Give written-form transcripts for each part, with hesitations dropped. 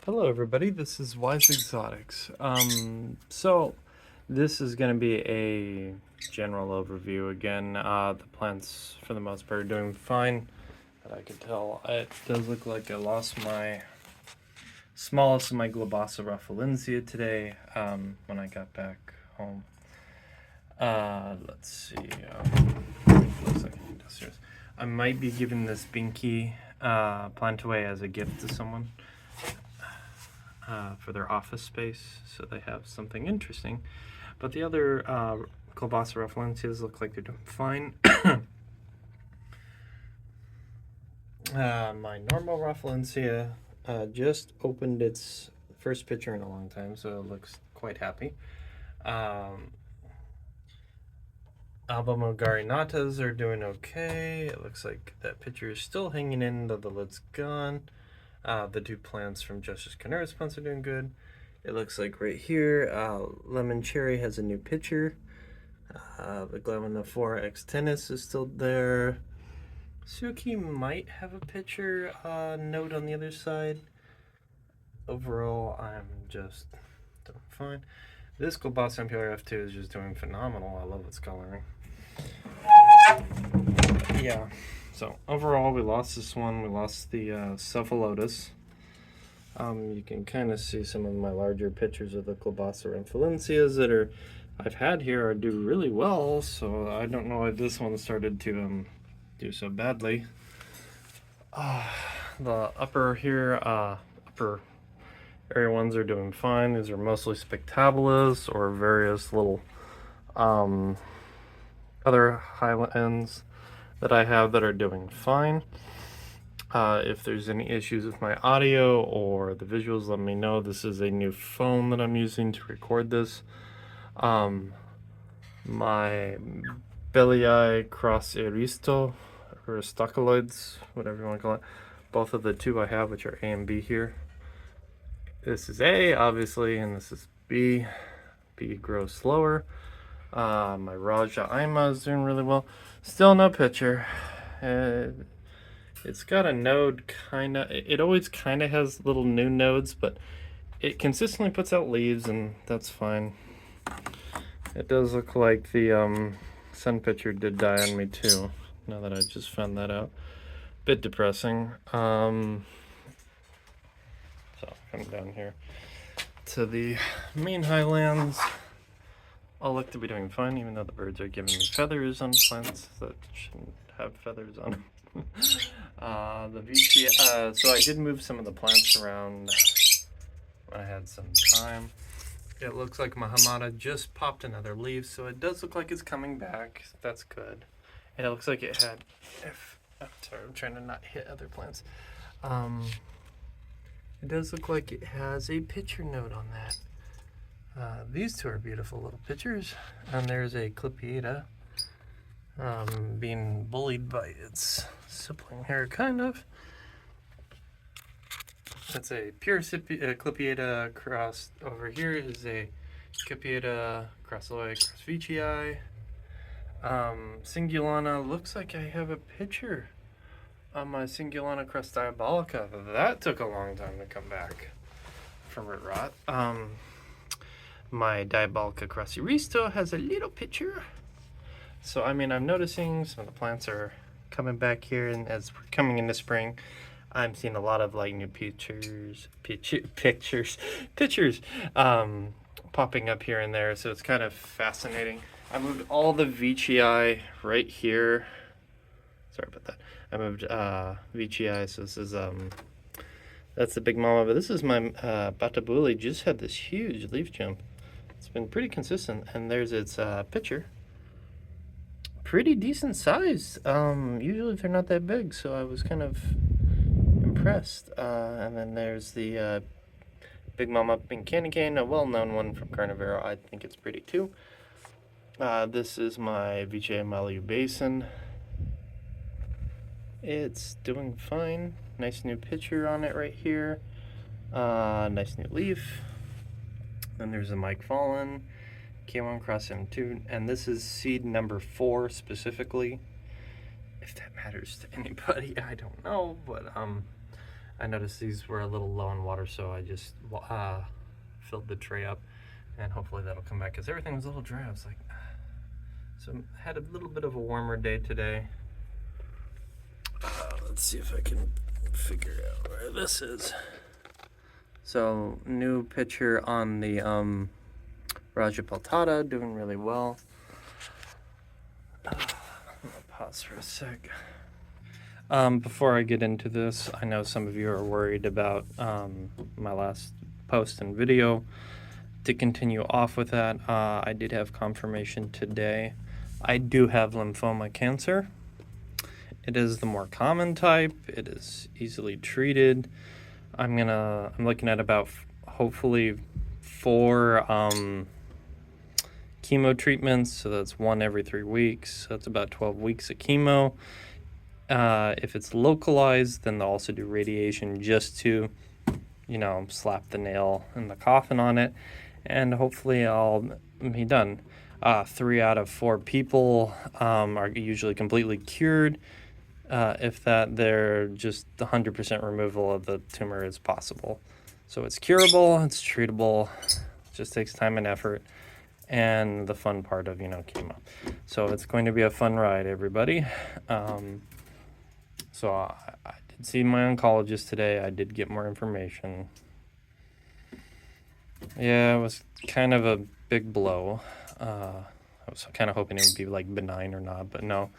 Hello everybody, this is Wise Exotics. So this is going to be a general overview again. The plants for the most part are doing fine, but I can tell it does look like I lost my smallest of my Globosa rufflensea today when I got back home. Let's see, looks like downstairs. I might be giving this Binky plant away as a gift to someone. For their office space, so they have something interesting. But the other Colbasa rufflensias look like they're doing fine. My normal rufflencia just opened its first picture in a long time, so it looks quite happy. Albumogarinatas are doing okay. It looks like that picture is still hanging in, though the lid's gone. The two plants from Justice Canaris plants are doing good. It looks like right here, Lemon Cherry has a new picture. The Glaminophora extennis is still there. Suki might have a picture note on the other side. Overall, I'm just doing fine. This Globos Ampular F2 is just doing phenomenal. I love its coloring. Yeah, so overall, we lost this one. We lost the Cephalotus. You can kind of see some of my larger pictures of the Globasa ramphalensias that I've had here are do really well, so I don't know why this one started to do so badly. The upper here, upper area ones are doing fine. These are mostly spectabulas or various little other highlands that I have that are doing fine. If there's any issues with my audio or the visuals, let me know. This is a new phone that I'm using to record this. My Belii cross Aristo, or Stocoloids, whatever you want to call it. Both of the two I have, which are A and B here. This is A, obviously, and this is B. B grows slower. My Raja Ima is doing really well. Still no picture. It's got a node it always kind of has little new nodes, but it consistently puts out leaves, and that's fine. It does look like the sun picture did die on me too, now that I just found that out. Bit depressing. So come down here to the main highlands. All look to be doing fine, even though the birds are giving me feathers on plants that shouldn't have feathers on them. The VT, so I did move some of the plants around when I had some time. It looks like Mahamada just popped another leaf, so it does look like it's coming back. That's good. And it looks like it had, I'm sorry, I'm trying to not hit other plants. It does look like it has a picture note on that. These two are beautiful little pictures, and there's a Clipieta being bullied by its sibling here, kind of. That's a pure Clipieta cross. Over here is a Clipieta crossoid cross Vicii. Singulana, looks like I have a picture on my Singulana cross Diabolica. That took a long time to come back from root rot. My Diabolica cross Aristo has a little picture. So, I mean, I'm noticing some of the plants are coming back here, and as we're coming into spring, I'm seeing a lot of like new pictures popping up here and there. So it's kind of fascinating. I moved all the Vicii right here. Sorry about that. I moved Vicii, so this is that's the big mama, but this is my Batabuli. Just had this huge leaf jump. It's been pretty consistent, and there's its picture. Pretty decent size. Usually they're not that big, so I was kind of impressed. And then there's the Big Mama Pink Candy Cane, a well-known one from Carnivoro. I think it's pretty too. This is my Vicii Malu Basin. It's doing fine. Nice new picture on it right here. Nice new leaf. Then there's a Mike Fallen, K1 Cross M2, and this is seed number 4 specifically. If that matters to anybody, I don't know, but I noticed these were a little low in water, so I just filled the tray up, and hopefully that'll come back, because everything was a little dry. I was like, so I had a little bit of a warmer day today. Let's see if I can figure out where this is. So, new pitcher on the Raja Peltada, doing really well. I'm gonna pause for a sec. Before I get into this, I know some of you are worried about my last post and video. To continue off with that, I did have confirmation today. I do have lymphoma cancer. It is the more common type. It is easily treated. I'm looking at about hopefully 4 chemo treatments. So that's 1 every 3 weeks. So that's about 12 weeks of chemo. If it's localized, then they'll also do radiation just to, slap the nail in the coffin on it, and hopefully I'll be done. 3 out of 4 people are usually completely cured. If that, they're just 100% removal of the tumor is possible. So it's curable, it's treatable, it just takes time and effort, and the fun part of, chemo. So it's going to be a fun ride, everybody. So I did see my oncologist today. I did get more information. Yeah, it was kind of a big blow. I was kind of hoping it would be like benign or not, but no.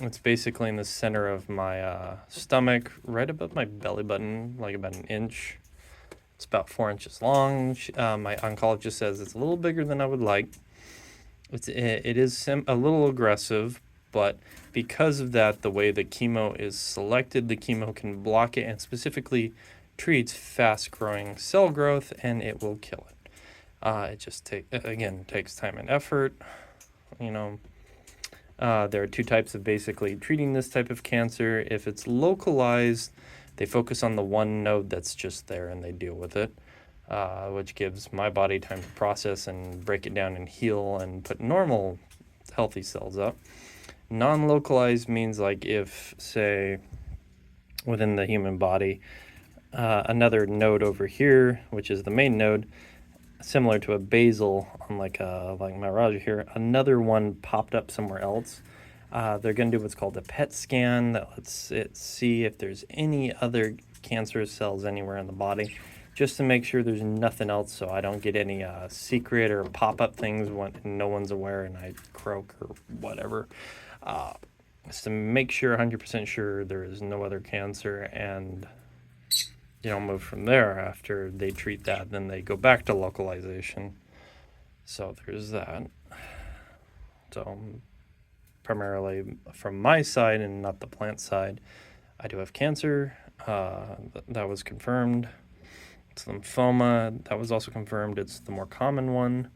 It's basically in the center of my stomach, right above my belly button, like about 1 inch. It's about 4 inches long. My oncologist says it's a little bigger than I would like. It is a little aggressive, but because of that, the way the chemo is selected, the chemo can block it and specifically treats fast-growing cell growth, and it will kill it. It just takes time and effort. There are 2 types of basically treating this type of cancer. If it's localized, they focus on the one node that's just there and they deal with it, which gives my body time to process and break it down and heal and put normal, healthy cells up. Non-localized means like if, say, within the human body, another node over here, which is the main node, similar to a basal on like my Raja here, another one popped up somewhere else. They're going to do what's called a PET scan that lets it see if there's any other cancerous cells anywhere in the body, just to make sure there's nothing else, so I don't get any secret or pop-up things when no one's aware and I croak or whatever. Just to make sure, 100% sure there is no other cancer, and move from there. After they treat that, then they go back to localization. So there's that. So primarily from my side and not the plant side, I do have cancer. That was confirmed. It's lymphoma. That was also confirmed. It's the more common one.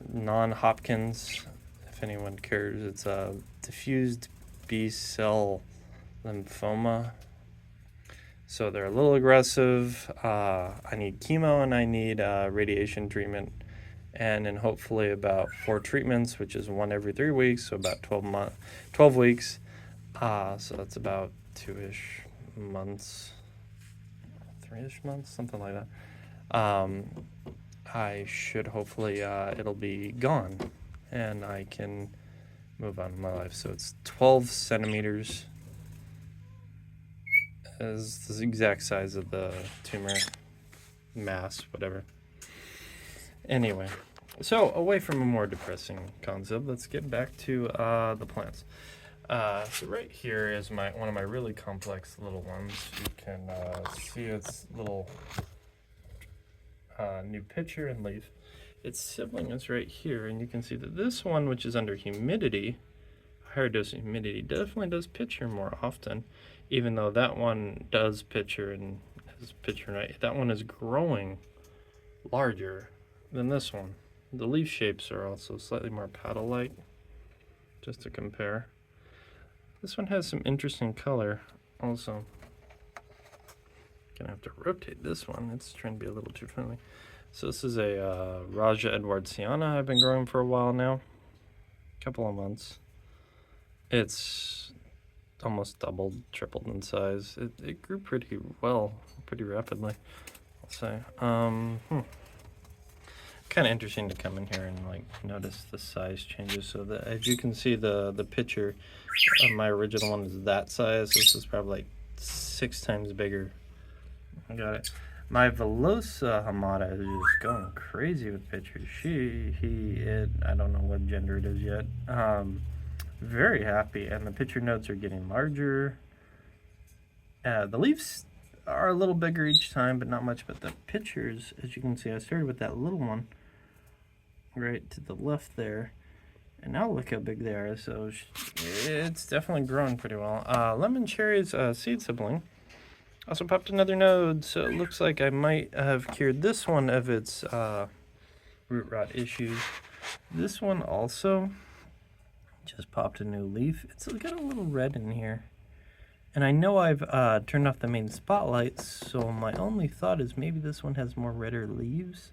Non-Hodgkin's, if anyone cares. It's a diffused B-cell lymphoma. So they're a little aggressive. I need chemo and I need radiation treatment. And then hopefully about 4 treatments, which is 1 every 3 weeks, so about 12 weeks. So that's about 2-ish months, 3-ish months, something like that. I should hopefully, it'll be gone and I can move on in my life. So it's 12 centimeters is the exact size of the tumor mass, whatever. Anyway, so away from a more depressing concept, let's get back to the plants. So right here is one of my really complex little ones. You can see its little new pitcher and leaf. Its sibling is right here, and you can see that this one, which is under humidity, higher dose of humidity, definitely does pitcher more often, even though that one does pitcher and has pitcher right. That one is growing larger than this one. The leaf shapes are also slightly more paddle-like, just to compare. This one has some interesting color also. Gonna have to rotate this one. It's trying to be a little too friendly. So this is a Raja Edwardsiana I've been growing for a while now, a couple of months. It's almost doubled, tripled in size. It grew pretty well, pretty rapidly, I'll say. Kind of interesting to come in here and like notice the size changes. So that, as you can see, the picture of my original one is that size. This is probably like 6 times bigger. I got it. My Velosa Hamada is just going crazy with pictures. I don't know what gender it is yet. Very happy, and the picture nodes are getting larger. The leaves are a little bigger each time, but not much. But the pictures, as you can see, I started with that little one right to the left there, and now look how big they are. So it's definitely growing pretty well. Lemon Cherry's seed sibling also popped another node, so it looks like I might have cured this one of its root rot issues. This one also just popped a new leaf. It's got a little red in here. And I know I've turned off the main spotlights, so my only thought is maybe this one has more redder leaves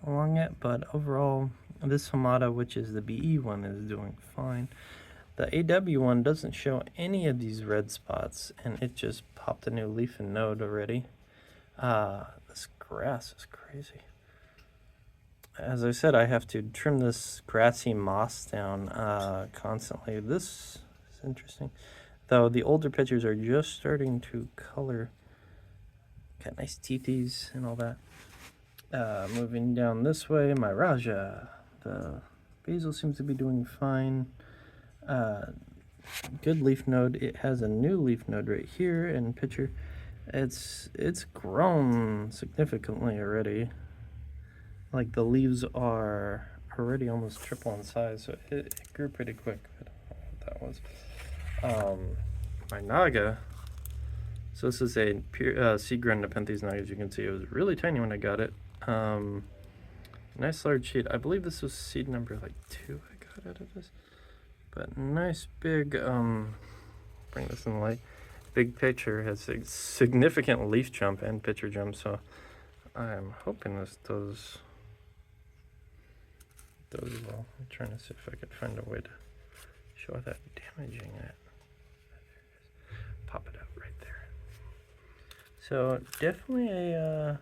along it, but overall, this Hamada, which is the BE one, is doing fine. The AW one doesn't show any of these red spots, and it just popped a new leaf and node already. This grass is crazy. As I said, I have to trim this grassy moss down constantly. This is interesting. Though the older pictures are just starting to color. Got nice teethies and all that. Moving down this way, my Raja. The basil seems to be doing fine. Good leaf node. It has a new leaf node right here in picture. It's grown significantly already. Like the leaves are already almost triple in size, so it grew pretty quick. I don't know what that was. My Naga. So this is a pure seed-grown nepenthes Naga. As you can see, it was really tiny when I got it. Nice large seed. I believe this was seed number like 2 I got out of this. But nice big, bring this in the light. Big picture has a significant leaf jump and picture jump, so I'm hoping this does well. I'm trying to see if I could find a way to show without damaging it. Pop it out right there. So definitely a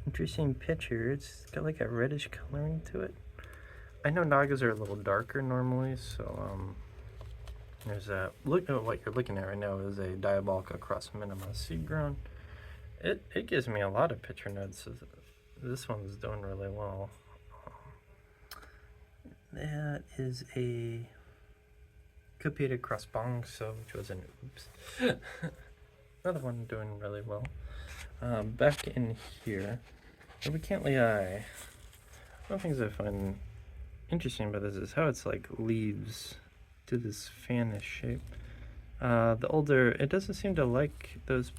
interesting picture. It's got like a reddish coloring to it. I know Nagas are a little darker normally, so there's that. Look at what you're looking at right now is a Diabolica cross minima seed grown. It gives me a lot of picture nodes. So this one's doing really well. That is a Capita cross bongso, which was an oops. Another one doing really well. Back in here, the Cantley Eye. One of the things I find interesting about this is how it's like leaves to this fanish shape. It doesn't seem to like those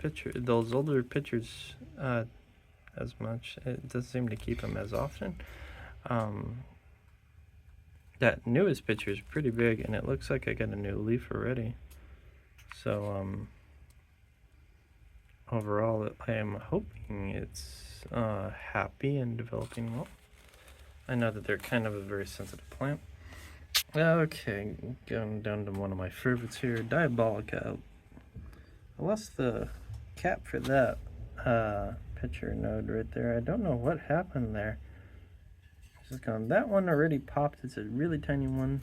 older pictures as much. It doesn't seem to keep them as often. That newest picture is pretty big, and it looks like I got a new leaf already. So overall, I am hoping it's happy and developing well. I know that they're kind of a very sensitive plant. Okay, going down to one of my favorites here, Diabolica. I lost the cap for that picture node right there. I don't know what happened there. It's just gone. That one already popped. It's a really tiny one.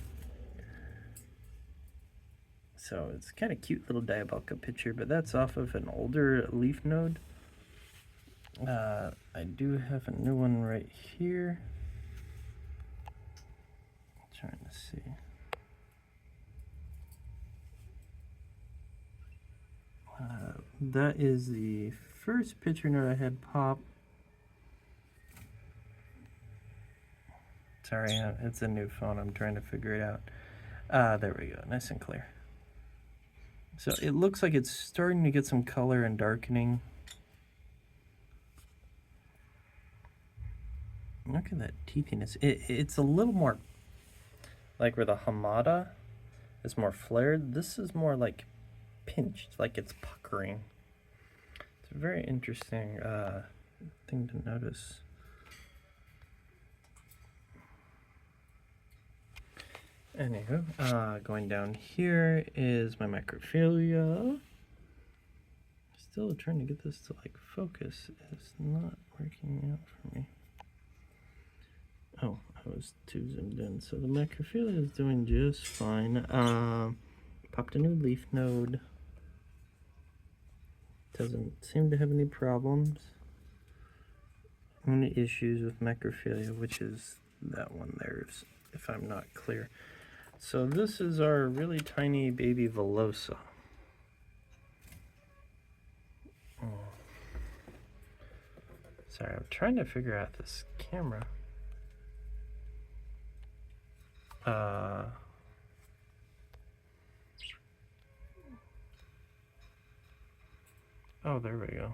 So it's kind of cute little Diabolica picture, but that's off of an older leaf node. I do have a new one right here. Trying to see. That is the first picture node I had pop. Sorry, it's a new phone. I'm trying to figure it out. There we go. Nice and clear. So it looks like it's starting to get some color and darkening. Look at that teethiness. It's a little more like where the Hamada is more flared. This is more like pinched, like it's puckering. It's a very interesting thing to notice. Anywho, going down here is my microphilia. Still trying to get this to like focus. It's not working out for me. Oh, I was too zoomed in. So the microphilia is doing just fine. Popped a new leaf node. Doesn't seem to have any problems. Only issues with microphilia, which is that one there, if I'm not clear. So this is our really tiny baby Velosa. Oh. Sorry, I'm trying to figure out this camera. Oh, there we go.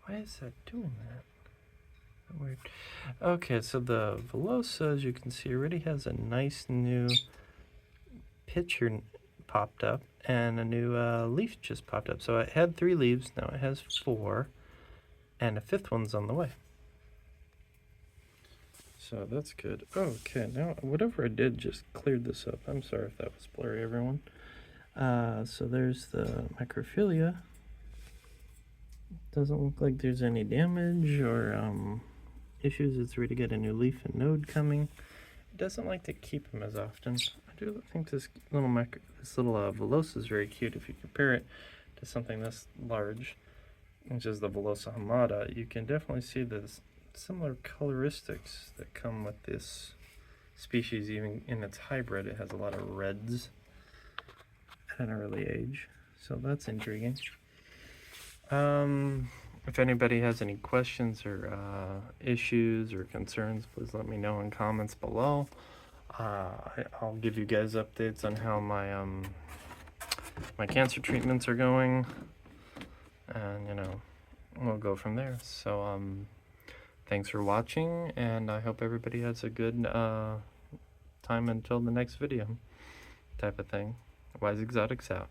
Why is that doing that? Weird. Okay, so the Velosa, as you can see, already has a nice new picture popped up, and a new leaf just popped up. So it had 3 leaves, now it has 4, and a 5th one's on the way. So that's good. Okay, now whatever I did just cleared this up. I'm sorry if that was blurry, everyone. So there's the microphilia. Doesn't look like there's any damage or issues. It's ready to get a new leaf and node coming. It doesn't like to keep them as often. I do think this little Velosa is very cute. If you compare it to something this large, which is the Velosa hamada, you can definitely see the similar coloristics that come with this species. Even in its hybrid, it has a lot of reds at an early age, so that's intriguing. If anybody has any questions or issues or concerns, please let me know in comments below. I'll give you guys updates on how my cancer treatments are going, and we'll go from there. So thanks for watching, and I hope everybody has a good time until the next video type of thing. Wise Exotics out.